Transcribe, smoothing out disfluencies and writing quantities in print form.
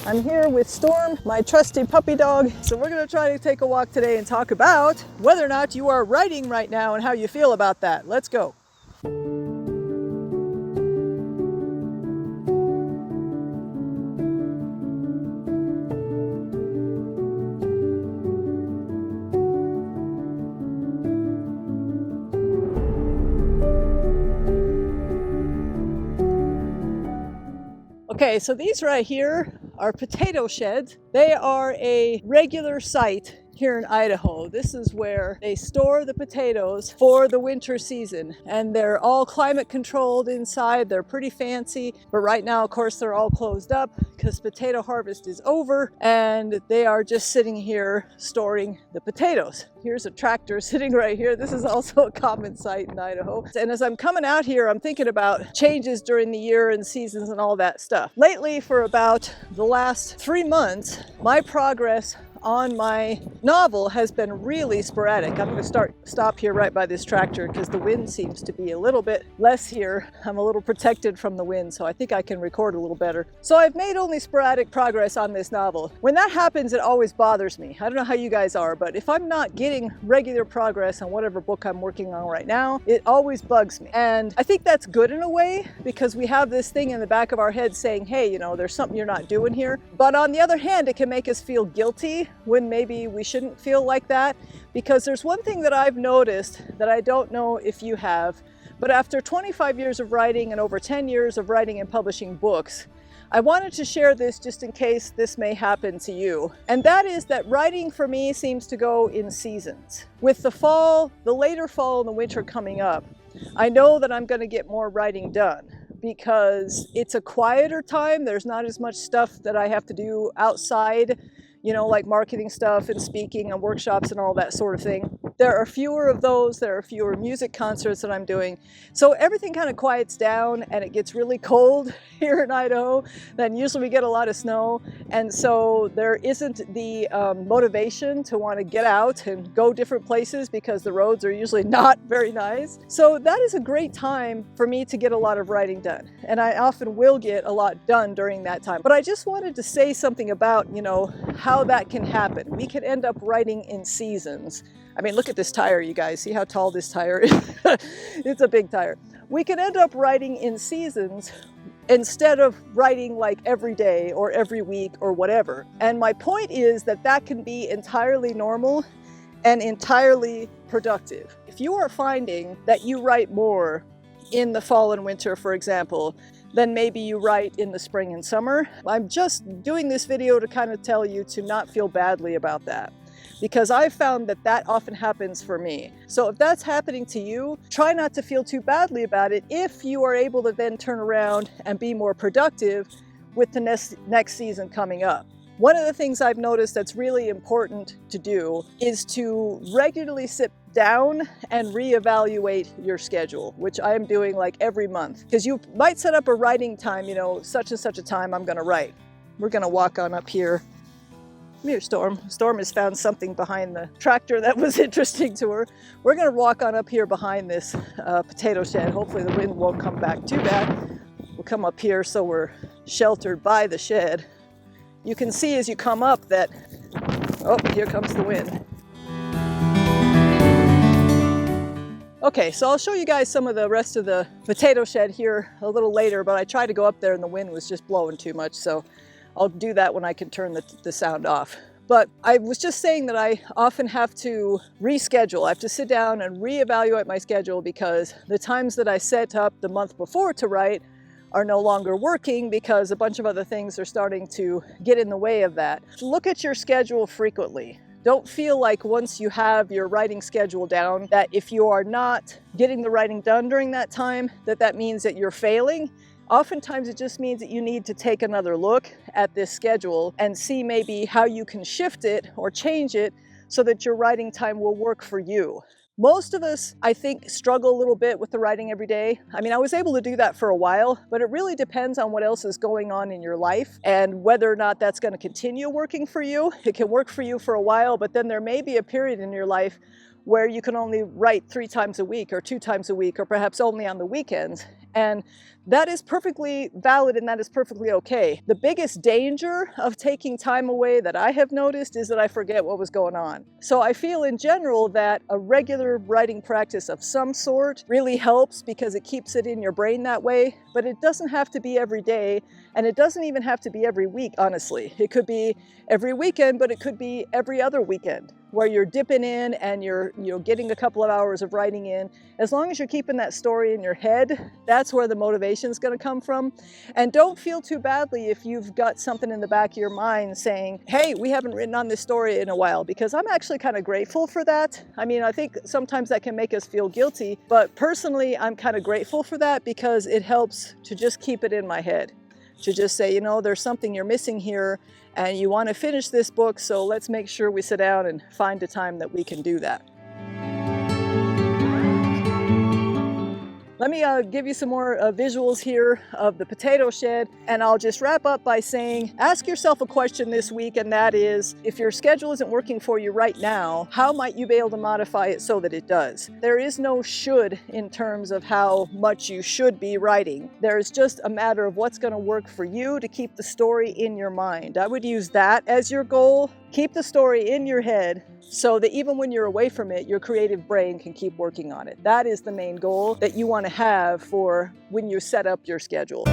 I'm here with Storm, my trusty puppy dog. So we're gonna try to take a walk today and talk about whether or not you are writing right now and how you feel about that. Let's go. Okay, so these right here are potato sheds. They are a regular sight here in Idaho. This is where they store the potatoes for the winter season, and they're all climate controlled inside. They're pretty fancy, but right now, of course, they're all closed up because potato harvest is over, and they are just sitting here storing the potatoes. Here's a tractor sitting right here. This is also a common sight in Idaho. And as I'm coming out here, I'm thinking about changes during the year and seasons and all that stuff. Lately, for about the last 3 months, my progress on my novel has been really sporadic. I'm going to stop here right by this tractor because the wind seems to be a little bit less here. I'm a little protected from the wind, so I think I can record a little better. So I've made only sporadic progress on this novel. When that happens, it always bothers me. I don't know how you guys are, but if I'm not getting regular progress on whatever book I'm working on right now, it always bugs me. And I think that's good in a way because we have this thing in the back of our head saying, hey, you know, there's something you're not doing here. But on the other hand, it can make us feel guilty when maybe we shouldn't feel like that, because there's one thing that I've noticed that I don't know if you have, but after 25 years of writing and over 10 years of writing and publishing books, I wanted to share this just in case this may happen to you. And that is that writing for me seems to go in seasons. With the fall, the later fall and the winter coming up, I know that I'm going to get more writing done because it's a quieter time. There's not as much stuff that I have to do outside, you know, like marketing stuff and speaking and workshops and all that sort of thing. There are fewer of those. There are fewer music concerts that I'm doing. So everything kind of quiets down and it gets really cold here in Idaho. Then usually we get a lot of snow. And so there isn't the motivation to want to get out and go different places because the roads are usually not very nice. So that is a great time for me to get a lot of writing done. And I often will get a lot done during that time. But I just wanted to say something about, you know, how that can happen. We can end up writing in seasons. I mean, look at this tire, you guys. See how tall this tire is? It's a big tire. We can end up writing in seasons instead of writing like every day or every week or whatever. And my point is that that can be entirely normal and entirely productive. If you are finding that you write more in the fall and winter, for example, then maybe you write in the spring and summer. I'm just doing this video to kind of tell you to not feel badly about that, because I've found that that often happens for me. So if that's happening to you, try not to feel too badly about it if you are able to then turn around and be more productive with the next season coming up. One of the things I've noticed that's really important to do is to regularly sit down and reevaluate your schedule, which I am doing like every month. Because you might set up a writing time, you know, such and such a time I'm going to write. We're going to walk on up here. Come here, Storm. Storm has found something behind the tractor that was interesting to her. We're going to walk on up here behind this potato shed. Hopefully the wind won't come back too bad. We'll come up here so we're sheltered by the shed. You can see as you come up that, oh, here comes the wind. Okay, so I'll show you guys some of the rest of the potato shed here a little later, but I tried to go up there and the wind was just blowing too much, so I'll do that when I can turn the sound off. But I was just saying that I often have to reschedule. I have to sit down and reevaluate my schedule because the times that I set up the month before to write are no longer working because a bunch of other things are starting to get in the way of that. Look at your schedule frequently. Don't feel like once you have your writing schedule down that if you are not getting the writing done during that time, that means that you're failing. Oftentimes it just means that you need to take another look at this schedule and see maybe how you can shift it or change it so that your writing time will work for you. Most of us, I think, struggle a little bit with the writing every day. I mean, I was able to do that for a while, but it really depends on what else is going on in your life and whether or not that's going to continue working for you. It can work for you for a while, but then there may be a period in your life where you can only write 3 times a week or 2 times a week or perhaps only on the weekends. And that is perfectly valid and that is perfectly okay. The biggest danger of taking time away that I have noticed is that I forget what was going on. So I feel in general that a regular writing practice of some sort really helps because it keeps it in your brain that way, but it doesn't have to be every day, and it doesn't even have to be every week, honestly. It could be every weekend, but it could be every other weekend where you're dipping in and you're getting a couple of hours of writing in. As long as you're keeping that story in your head, that's where the motivation is going to come from. And don't feel too badly if you've got something in the back of your mind saying, hey, we haven't written on this story in a while, because I'm actually kind of grateful for that. I mean, I think sometimes that can make us feel guilty, but personally, I'm kind of grateful for that because it helps to just keep it in my head. To just say, you know, there's something you're missing here and you want to finish this book, so let's make sure we sit down and find a time that we can do that. Let me give you some more visuals here of the potato shed, and I'll just wrap up by saying, ask yourself a question this week, and that is, if your schedule isn't working for you right now, how might you be able to modify it so that it does? There is no should in terms of how much you should be writing. There's just a matter of what's going to work for you to keep the story in your mind. I would use that as your goal. Keep the story in your head so that even when you're away from it, your creative brain can keep working on it. That is the main goal that you want to have for when you set up your schedule.